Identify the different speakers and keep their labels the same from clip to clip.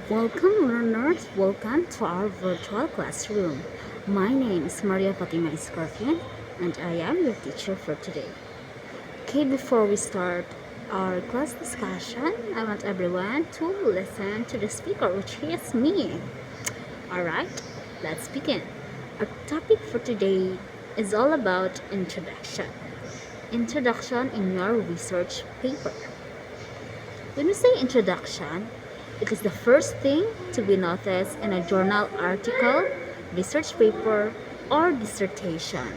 Speaker 1: Welcome learners, welcome to our virtual classroom. My name is Maria Fatima Scorpion and I am your teacher for today. Okay, before we start our class discussion, I want everyone to listen to the speaker, which is me. Alright, let's begin. Our topic for today is all about introduction. Introduction in your research paper. When we say introduction, it is the first thing to be noticed in a journal article, research paper, or dissertation.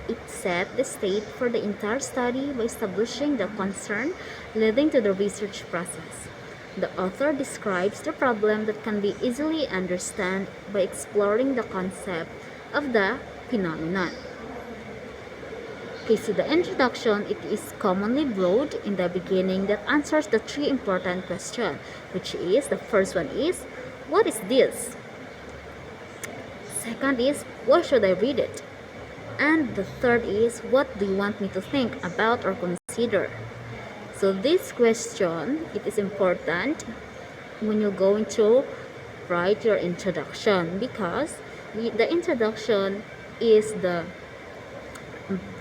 Speaker 1: It set the stage for the entire study by establishing the concern leading to the research process. The author describes the problem that can be easily understood by exploring the concept of the phenomenon. Okay, so the introduction, it is commonly broad in the beginning that answers the three important questions, which is, the first one is, what is this? Second is, why should I read it? And the third is, what do you want me to think about or consider? So this question, it is important when you're going to write your introduction, because the introduction is the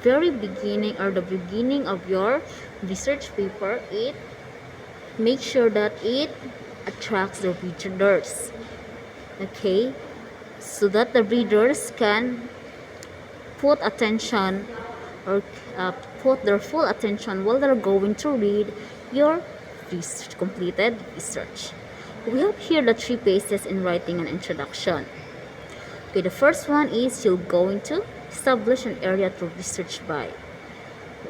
Speaker 1: very beginning or the beginning of your research paper. It makes sure that it attracts the readers, okay, so that the readers can put attention or put their full attention while they're going to read your completed research. We have here the three phases in writing an introduction. Okay, the first one is you're going to establish an area to research by.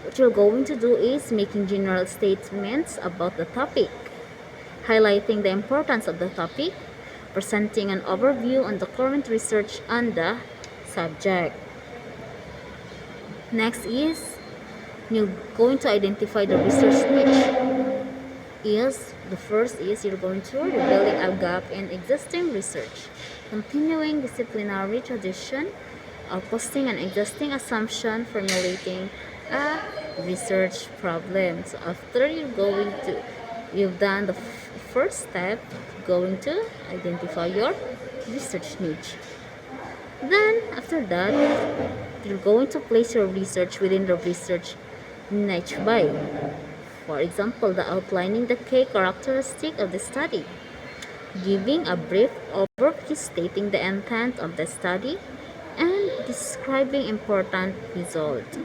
Speaker 1: What you're going to do is making general statements about the topic, highlighting the importance of the topic, presenting an overview on the current research on the subject. Next is you're going to identify the research niche. The first is you're going to revealing a gap in existing research, continuing disciplinary tradition, posting an existing assumption, formulating a research problem. So after you've done the first step, going to identify your research niche. Then after that, you're going to place your research within the research niche by, for example, the outlining the key characteristic of the study, giving a brief overview stating the intent of the study, and describing important results.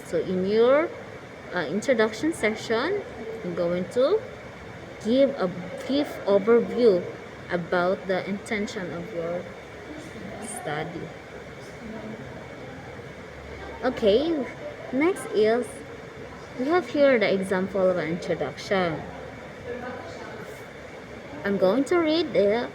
Speaker 1: So in your introduction section, I'm going to give a brief overview about the intention of your study. Okay, next is we have here the example of an introduction. I'm going to read the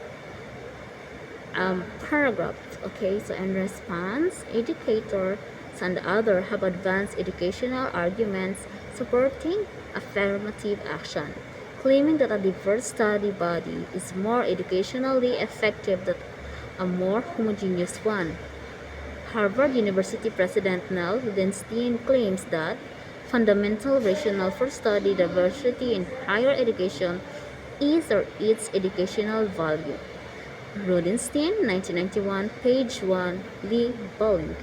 Speaker 1: paragraph. Okay, so in response, educators and others have advanced educational arguments supporting affirmative action, claiming that a diverse study body is more educationally effective than a more homogeneous one. Harvard University President Nell Rudenstine claims that fundamental rationale for study diversity in higher education is or its educational value. Rudenstine, 1991, page 1, Lee Bowling.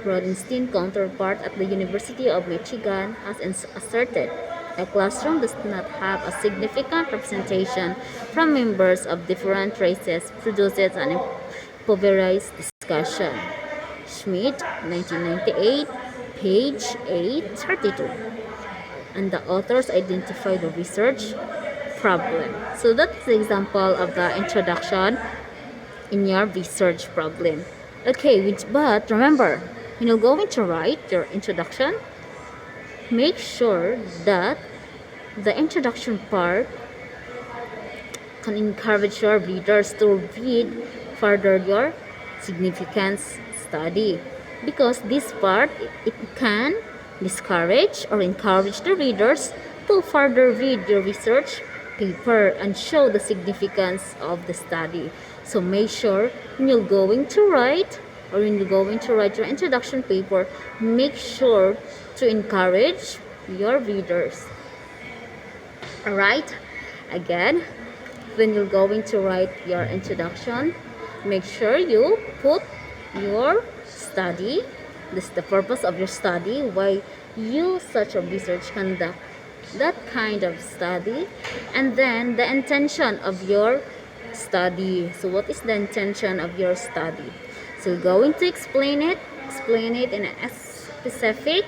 Speaker 1: Rudenstine counterpart at the University of Michigan has asserted a classroom does not have a significant representation from members of different races produces an impoverished discussion. Schmidt, 1998, page 832. And the authors identify the research problem. So that's the example of the introduction in your research problem. Okay, but remember, when you're going to write your introduction, make sure that the introduction part can encourage your readers to read further your significance study, because this part it can discourage or encourage the readers to further read your research paper and show the significance of the study. So make sure when you're going to write or when you're going to write your introduction paper, make sure to encourage your readers. Alright, Again, when you're going to write your introduction, make sure you put your study, this the purpose of your study, why you such a research conduct that kind of study, and then the intention of your study. So what is the intention of your study? So you're going to explain it in a specific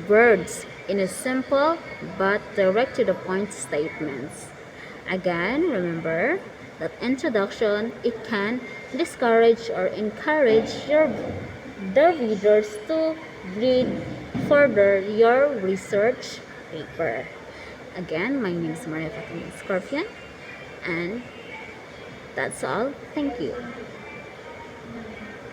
Speaker 1: words, in a simple but direct to the point statements. Again, remember that introduction, it can discourage or encourage the readers to read further your research paper. Again, my name is Maria Fatima Scorpion, and that's all. Thank you.